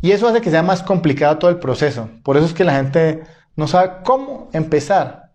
Y eso hace que sea más complicado todo el proceso. Por eso es que la gente no sabe cómo empezar.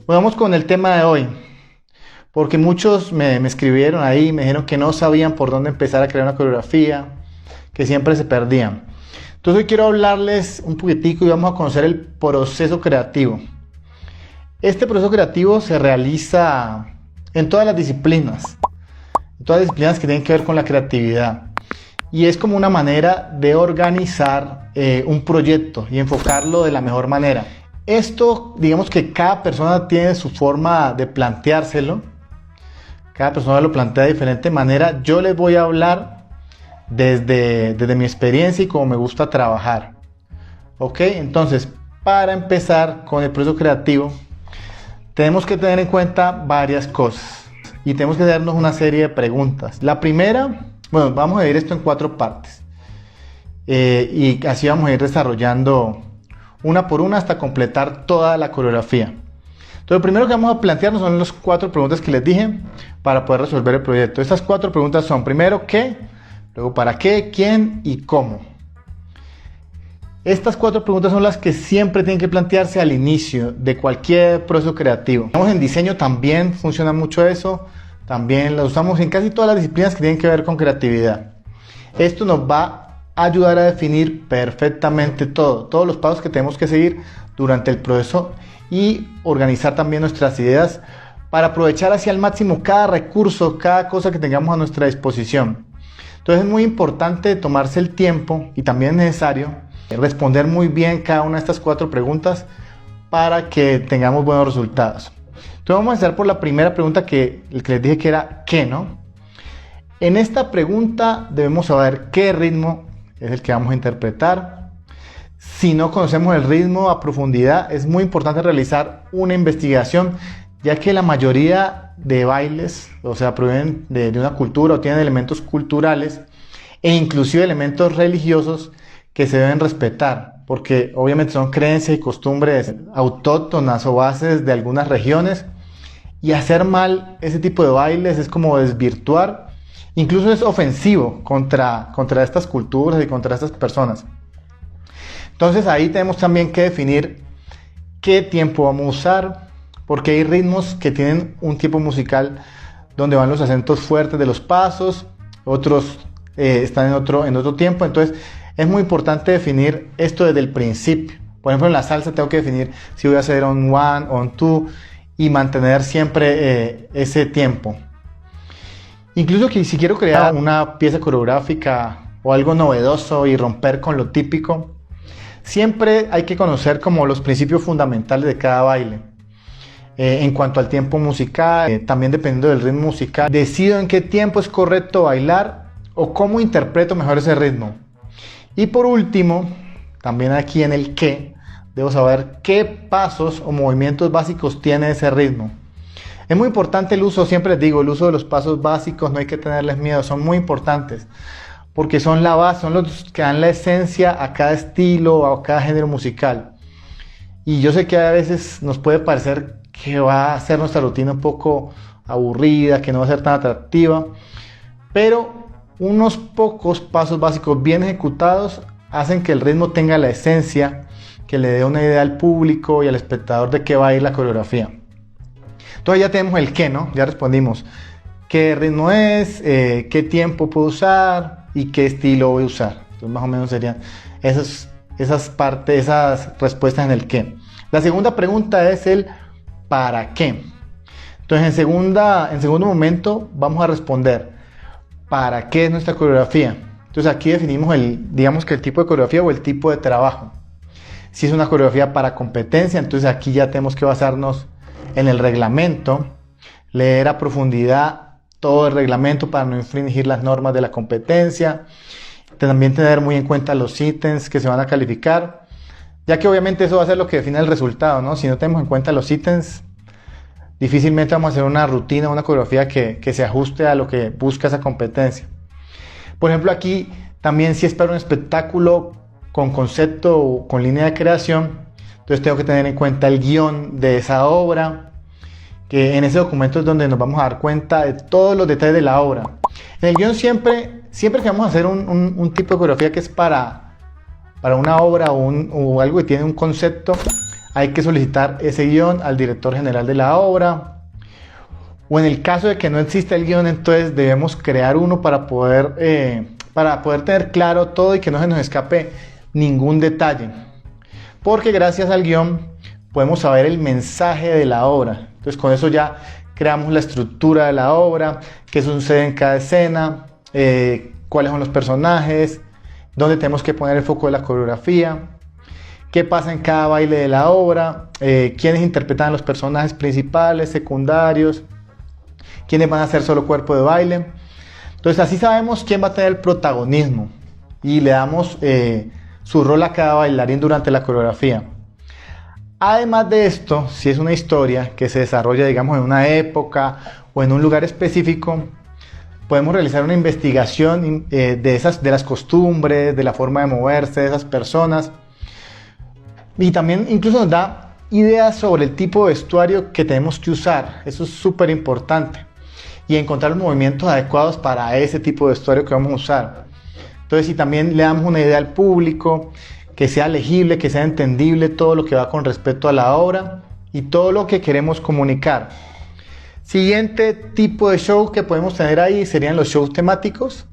Vamos con el tema de hoy. Porque muchos me escribieron ahí, me dijeron que no sabían por dónde empezar a crear una coreografía, que siempre se perdían. Entonces hoy quiero hablarles un poquitico y vamos a conocer el proceso creativo. Este proceso creativo se realiza en todas las disciplinas que tienen que ver con la creatividad. Y es como una manera de organizar un proyecto y enfocarlo de la mejor manera. Esto, digamos que cada persona tiene su forma de planteárselo. Cada persona lo plantea de diferente manera. Yo les voy a hablar desde mi experiencia y cómo me gusta trabajar. ¿Ok? Entonces, para empezar con el proceso creativo, tenemos que tener en cuenta varias cosas. Y tenemos que hacernos una serie de preguntas. La primera, bueno, vamos a dividir esto en 4 partes. Y así vamos a ir desarrollando una por una hasta completar toda la coreografía. Entonces, lo primero que vamos a plantearnos son las 4 preguntas que les dije para poder resolver el proyecto. Estas 4 preguntas son: primero, ¿qué? Luego, ¿para qué? ¿Quién? Y ¿cómo? Estas 4 preguntas son las que siempre tienen que plantearse al inicio de cualquier proceso creativo. En diseño también funciona mucho eso. También lo usamos en casi todas las disciplinas que tienen que ver con creatividad. Esto nos va a ayudar a definir perfectamente todos los pasos que tenemos que seguir durante el proceso y organizar también nuestras ideas para aprovechar hacia el máximo cada recurso, cada cosa que tengamos a nuestra disposición. Entonces es muy importante tomarse el tiempo, y también es necesario responder muy bien cada una de estas 4 preguntas para que tengamos buenos resultados. Entonces vamos a empezar por la primera pregunta que les dije que era ¿qué? ¿No? En esta pregunta debemos saber qué ritmo es el que vamos a interpretar. Si no conocemos el ritmo a profundidad, es muy importante realizar una investigación, ya que la mayoría de bailes, o sea, provienen de una cultura o tienen elementos culturales e inclusive elementos religiosos que se deben respetar, porque obviamente son creencias y costumbres autóctonas o bases de algunas regiones, y hacer mal ese tipo de bailes es como desvirtuar, incluso es ofensivo contra estas culturas y contra estas personas. Entonces ahí tenemos también que definir qué tiempo vamos a usar, porque hay ritmos que tienen un tiempo musical donde van los acentos fuertes de los pasos, otros están en otro tiempo. Entonces es muy importante definir esto desde el principio. Por ejemplo, en la salsa tengo que definir si voy a hacer on one, on two, y mantener siempre ese tiempo. Incluso que si quiero crear una pieza coreográfica o algo novedoso y romper con lo típico, siempre hay que conocer como los principios fundamentales de cada baile. En cuanto al tiempo musical, también dependiendo del ritmo musical, decido en qué tiempo es correcto bailar o cómo interpreto mejor ese ritmo. Y por último, también aquí en el qué, debo saber qué pasos o movimientos básicos tiene ese ritmo. Es muy importante el uso, siempre les digo, el uso de los pasos básicos, no hay que tenerles miedo, son muy importantes, porque son la base, son los que dan la esencia a cada estilo o a cada género musical. Y yo sé que a veces nos puede parecer que va a ser nuestra rutina un poco aburrida, que no va a ser tan atractiva, pero unos pocos pasos básicos bien ejecutados hacen que el ritmo tenga la esencia, que le dé una idea al público y al espectador de qué va a ir la coreografía. Entonces ya tenemos el qué, ¿no? Ya respondimos qué ritmo es, qué tiempo puedo usar y qué estilo voy a usar. Entonces más o menos serían esas respuestas en el qué. La segunda pregunta es el ¿para qué? Entonces en segundo momento vamos a responder ¿para qué es nuestra coreografía? Entonces aquí definimos digamos que el tipo de coreografía o el tipo de trabajo. Si es una coreografía para competencia, entonces aquí ya tenemos que basarnos en el reglamento, leer a profundidad todo el reglamento para no infringir las normas de la competencia, también tener muy en cuenta los ítems que se van a calificar, ya que obviamente eso va a ser lo que define el resultado, ¿no? Si no tenemos en cuenta los ítems, difícilmente vamos a hacer una rutina, una coreografía que se ajuste a lo que busca esa competencia. Por ejemplo, aquí también si es para un espectáculo con concepto o con línea de creación, entonces tengo que tener en cuenta el guión de esa obra, que en ese documento es donde nos vamos a dar cuenta de todos los detalles de la obra. En el guión siempre que vamos a hacer un tipo de coreografía que es para una obra o algo que tiene un concepto, hay que solicitar ese guión al director general de la obra. O en el caso de que no exista el guión, entonces debemos crear uno para poder tener claro todo y que no se nos escape ningún detalle. Porque gracias al guión podemos saber el mensaje de la obra. Entonces con eso ya creamos la estructura de la obra, qué sucede en cada escena, cuáles son los personajes, dónde tenemos que poner el foco de la coreografía, qué pasa en cada baile de la obra, quiénes interpretan a los personajes principales, secundarios, quiénes van a ser solo cuerpo de baile. Entonces así sabemos quién va a tener el protagonismo y le damos su rol a cada bailarín durante la coreografía. Además de esto, si es una historia que se desarrolla, digamos, en una época o en un lugar específico, podemos realizar una investigación de las costumbres, de la forma de moverse de esas personas, y también incluso nos da ideas sobre el tipo de vestuario que tenemos que usar. Eso es súper importante, y encontrar los movimientos adecuados para ese tipo de vestuario que vamos a usar. Entonces, si también le damos una idea al público, que sea legible, que sea entendible todo lo que va con respecto a la obra y todo lo que queremos comunicar. Siguiente tipo de show que podemos tener ahí serían los shows temáticos,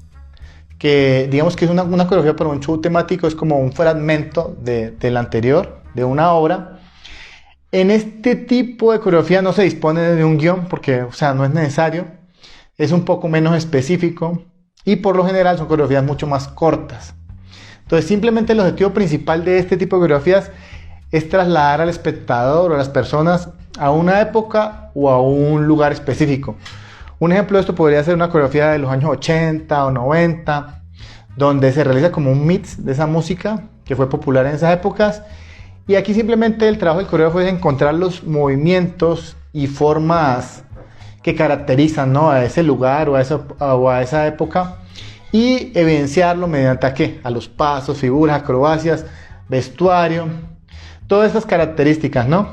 que digamos que es una coreografía para un show temático, es como un fragmento del anterior, de una obra. En este tipo de coreografía no se dispone de un guión porque, o sea, no es necesario, es un poco menos específico y por lo general son coreografías mucho más cortas. Entonces simplemente el objetivo principal de este tipo de coreografías es trasladar al espectador o a las personas a una época o a un lugar específico. Un ejemplo de esto podría ser una coreografía de los años 80 o 90, donde se realiza como un mix de esa música que fue popular en esas épocas. Y aquí simplemente el trabajo del coreógrafo es encontrar los movimientos y formas que caracterizan, ¿no?, a ese lugar o a esa época, y evidenciarlo mediante ¿a qué? A los pasos, figuras, acrobacias, vestuario, todas estas características, ¿no?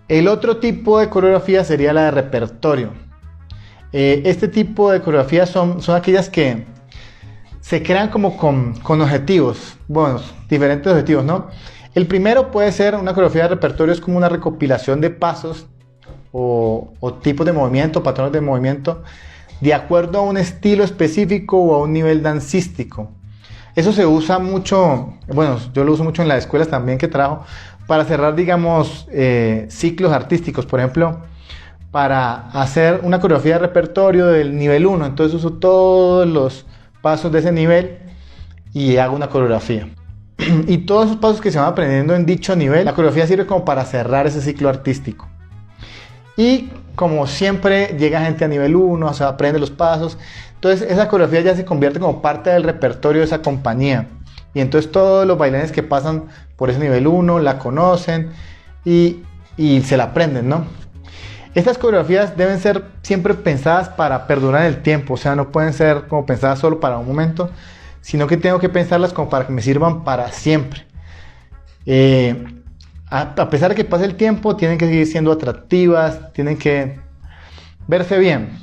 El otro tipo de coreografía sería la de repertorio. Este tipo de coreografías son aquellas que se crean como con objetivos, bueno, diferentes objetivos, ¿no? El primero puede ser una coreografía de repertorio, es como una recopilación de pasos o tipos de movimiento, patrones de movimiento, de acuerdo a un estilo específico o a un nivel dancístico. Eso se usa mucho, bueno, yo lo uso mucho en las escuelas también que trabajo, para cerrar, digamos, ciclos artísticos. Por ejemplo, para hacer una coreografía de repertorio del nivel 1, entonces uso todos los pasos de ese nivel y hago una coreografía. Y todos esos pasos que se van aprendiendo en dicho nivel, la coreografía sirve como para cerrar ese ciclo artístico. Y como siempre llega gente a nivel 1, o sea, aprende los pasos, entonces esa coreografía ya se convierte como parte del repertorio de esa compañía. Y entonces todos los bailarines que pasan por ese nivel 1 la conocen y se la aprenden, ¿no? Estas coreografías deben ser siempre pensadas para perdurar en el tiempo, o sea, no pueden ser como pensadas solo para un momento, sino que tengo que pensarlas como para que me sirvan para siempre. A pesar de que pase el tiempo, tienen que seguir siendo atractivas, tienen que verse bien,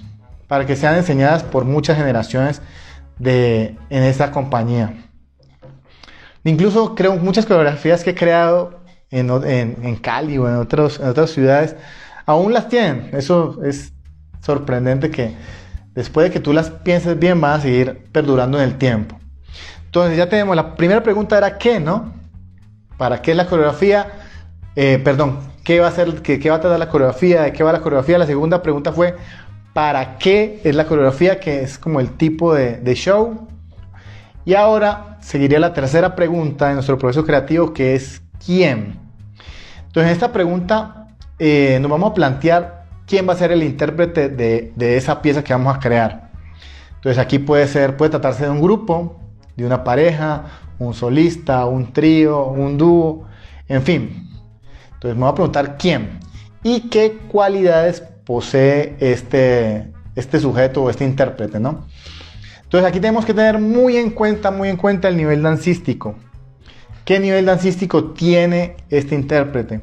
para que sean enseñadas por muchas generaciones en esa compañía. Incluso creo muchas coreografías que he creado en Cali o en otras ciudades, aún las tienen. Eso es sorprendente, que después de que tú las pienses bien, van a seguir perdurando en el tiempo. Entonces ya tenemos, la primera pregunta era ¿qué?, ¿no? ¿Para qué es la coreografía? ¿Qué va a ser, qué va a tratar la coreografía? ¿De qué va la coreografía? La segunda pregunta fue ¿para qué es la coreografía? Que es como el tipo de show. Y ahora seguiría la tercera pregunta de nuestro proceso creativo, que es ¿quién? Entonces en esta pregunta nos vamos a plantear quién va a ser el intérprete de esa pieza que vamos a crear. Entonces aquí puede tratarse de un grupo, de una pareja, un solista, un trío, un dúo, en fin. Entonces me voy a preguntar quién y qué cualidades posee este sujeto o este intérprete, ¿no? Entonces aquí tenemos que tener muy en cuenta el nivel dancístico. ¿Qué nivel dancístico tiene este intérprete?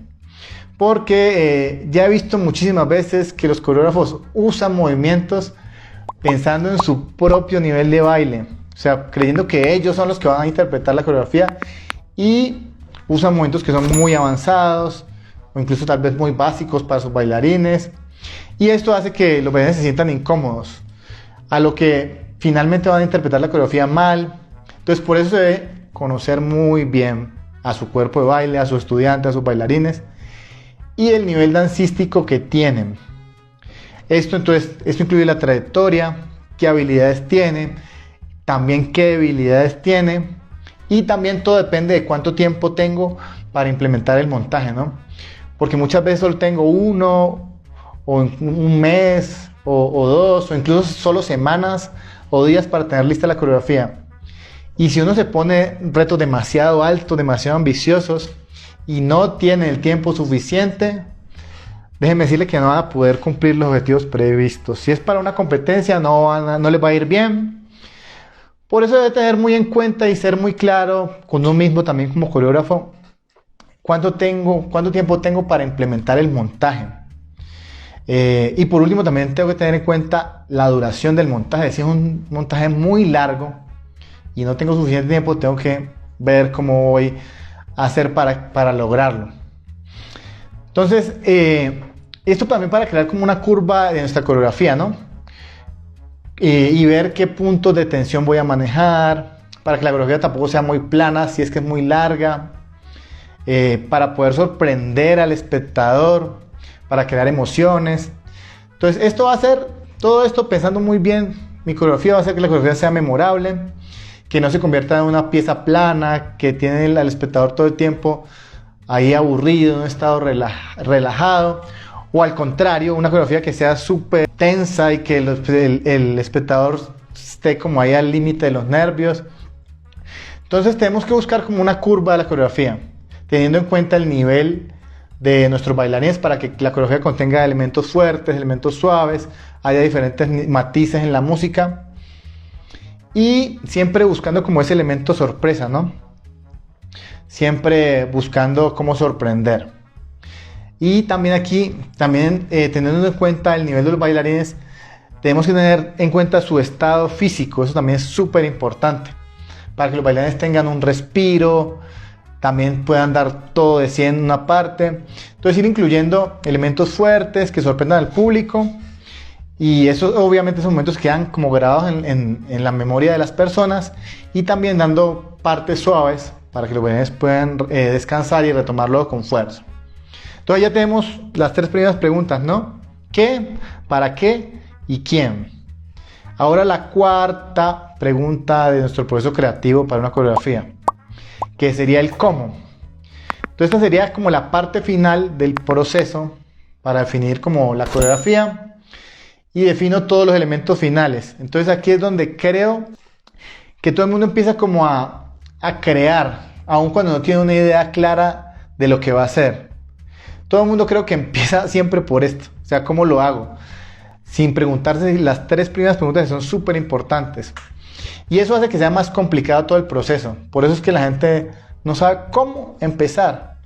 porque ya he visto muchísimas veces que los coreógrafos usan movimientos pensando en su propio nivel de baile, o sea, creyendo que ellos son los que van a interpretar la coreografía y usan movimientos que son muy avanzados o incluso tal vez muy básicos para sus bailarines, y esto hace que los bailarines se sientan incómodos, a lo que finalmente van a interpretar la coreografía mal. Entonces por eso se debe conocer muy bien a su cuerpo de baile, a sus estudiantes, a sus bailarines y el nivel dancístico que tienen. Esto incluye la trayectoria, qué habilidades tiene, también qué debilidades tiene, y también todo depende de cuánto tiempo tengo para implementar el montaje, ¿no? Porque muchas veces solo tengo uno o un mes o dos o incluso solo semanas o días para tener lista la coreografía. Y si uno se pone retos demasiado altos, demasiado ambiciosos y no tiene el tiempo suficiente, déjenme decirle que no van a poder cumplir los objetivos previstos. Si es para una competencia, no les va a ir bien. Por eso debe tener muy en cuenta y ser muy claro con uno mismo también como coreógrafo cuánto tiempo tengo para implementar el montaje. Y por último también tengo que tener en cuenta la duración del montaje. Si es un montaje muy largo y no tengo suficiente tiempo, tengo que ver cómo voy a hacer para lograrlo. Entonces, esto también para crear como una curva de nuestra coreografía, ¿no? Y ver qué puntos de tensión voy a manejar, para que la coreografía tampoco sea muy plana, si es que es muy larga, para poder sorprender al espectador, para crear emociones. Entonces, todo esto pensando muy bien, mi coreografía va a hacer que la coreografía sea memorable, que no se convierta en una pieza plana, que tiene al espectador todo el tiempo ahí aburrido, en un estado relajado, o al contrario, una coreografía que sea súper tensa y que el espectador esté como ahí al límite de los nervios. Entonces tenemos que buscar como una curva de la coreografía, teniendo en cuenta el nivel de nuestros bailarines para que la coreografía contenga elementos fuertes, elementos suaves, haya diferentes matices en la música y siempre buscando como ese elemento sorpresa, ¿no? Siempre buscando cómo sorprender. Y también aquí, teniendo en cuenta el nivel de los bailarines, tenemos que tener en cuenta su estado físico. Eso también es súper importante para que los bailarines tengan un respiro, también puedan dar todo de 100 en una parte. Entonces ir incluyendo elementos fuertes que sorprendan al público, y eso obviamente esos momentos quedan como grabados en la memoria de las personas, y también dando partes suaves para que los bailarines puedan descansar y retomarlo con fuerza. Entonces ya tenemos las tres primeras preguntas, ¿no? ¿Qué? ¿Para qué? ¿Y quién? Ahora la cuarta pregunta de nuestro proceso creativo para una coreografía, que sería el cómo. Entonces esta sería como la parte final del proceso para definir como la coreografía, y defino todos los elementos finales. Entonces aquí es donde creo que todo el mundo empieza como a crear, aun cuando no tiene una idea clara de lo que va a hacer. Todo el mundo creo que empieza siempre por esto, o sea, ¿cómo lo hago? Sin preguntarse si las tres primeras preguntas que son súper importantes. Y eso hace que sea más complicado todo el proceso. Por eso es que la gente no sabe cómo empezar.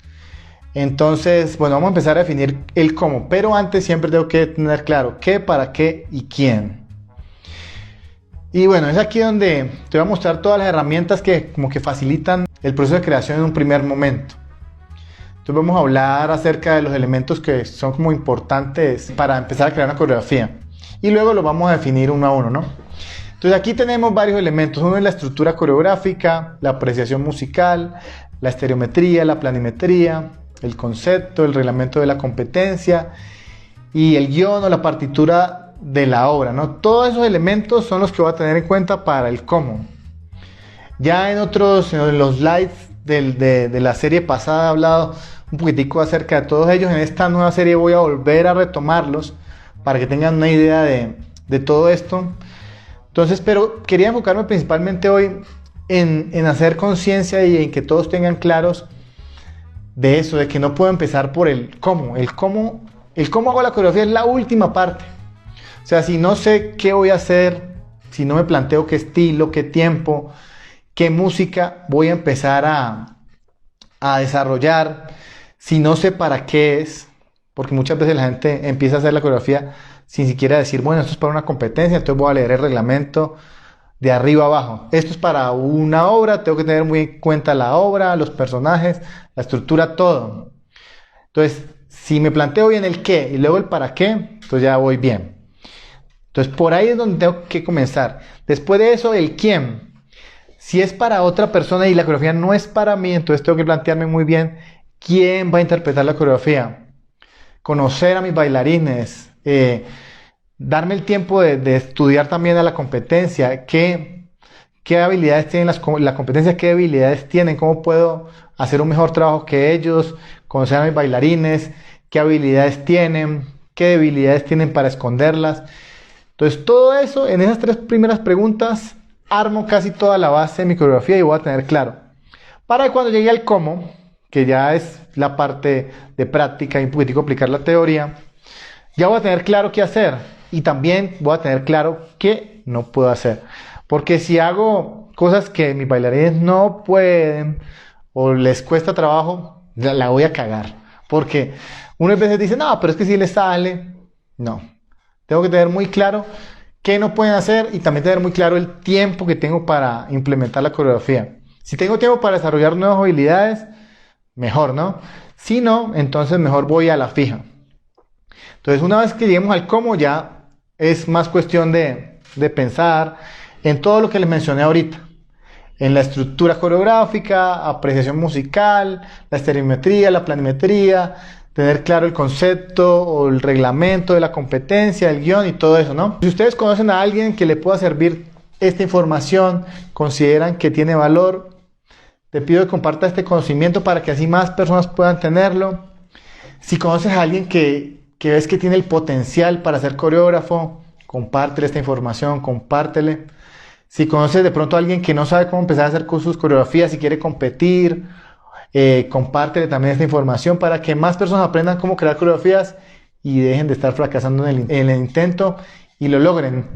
Entonces, bueno, vamos a empezar a definir el cómo, pero antes siempre tengo que tener claro qué, para qué y quién. Y bueno, es aquí donde te voy a mostrar todas las herramientas que como que facilitan el proceso de creación en un primer momento. Entonces vamos a hablar acerca de los elementos que son como importantes para empezar a crear una coreografía. Y luego los vamos a definir uno a uno, ¿no? Entonces aquí tenemos varios elementos. Uno es la estructura coreográfica, la apreciación musical, la estereometría, la planimetría, el concepto, el reglamento de la competencia y el guión o la partitura de la obra, ¿no? Todos esos elementos son los que voy a tener en cuenta para el cómo. Ya en los slides de la serie pasada he hablado un poquitico acerca de todos ellos. En esta nueva serie voy a volver a retomarlos para que tengan una idea de todo esto. Entonces, pero quería enfocarme principalmente hoy en hacer conciencia y en que todos tengan claros de eso, de que no puedo empezar por el cómo. El cómo hago la coreografía es la última parte. O sea, si no sé qué voy a hacer, si no me planteo qué estilo, qué tiempo, qué música voy a empezar a desarrollar, Si no sé para qué es, porque muchas veces la gente empieza a hacer la coreografía sin siquiera decir, bueno, esto es para una competencia, entonces voy a leer el reglamento de arriba abajo. Esto es para una obra, tengo que tener muy en cuenta la obra, los personajes, la estructura, todo. Entonces, si me planteo bien el qué y luego el para qué, entonces ya voy bien. Entonces, por ahí es donde tengo que comenzar. Después de eso, el quién. Si es para otra persona y la coreografía no es para mí, entonces tengo que plantearme muy bien quién va a interpretar la coreografía. Conocer a mis bailarines, darme el tiempo de estudiar también a la competencia, qué habilidades tienen la competencia, qué habilidades tienen, cómo puedo hacer un mejor trabajo que ellos, conocer a mis bailarines, qué habilidades tienen, qué debilidades tienen para esconderlas. Entonces todo eso, en esas 3 primeras preguntas, armo casi toda la base de mi coreografía y voy a tener claro. Para cuando llegue al cómo, que ya es la parte de práctica y un poquitico aplicar la teoría, ya voy a tener claro qué hacer y también voy a tener claro qué no puedo hacer. Porque si hago cosas que mis bailarines no pueden o les cuesta trabajo, la voy a cagar. Porque unas veces dicen, no, pero es que si les sale. No. Tengo que tener muy claro qué no pueden hacer y también tener muy claro el tiempo que tengo para implementar la coreografía. Si tengo tiempo para desarrollar nuevas habilidades, mejor, ¿no? Si no, entonces mejor voy a la fija. Entonces, una vez que lleguemos al cómo, ya es más cuestión de pensar en todo lo que les mencioné ahorita. En la estructura coreográfica, apreciación musical, la estereometría, la planimetría, tener claro el concepto o el reglamento de la competencia, el guión y todo eso, ¿no? Si ustedes conocen a alguien que le pueda servir esta información, consideran que tiene valor, te pido que comparta este conocimiento para que así más personas puedan tenerlo. Si conoces a alguien que ves que tiene el potencial para ser coreógrafo, compártele esta información, compártele. Si conoces de pronto a alguien que no sabe cómo empezar a hacer sus coreografías y quiere competir, compártele también esta información para que más personas aprendan cómo crear coreografías y dejen de estar fracasando en el intento y lo logren.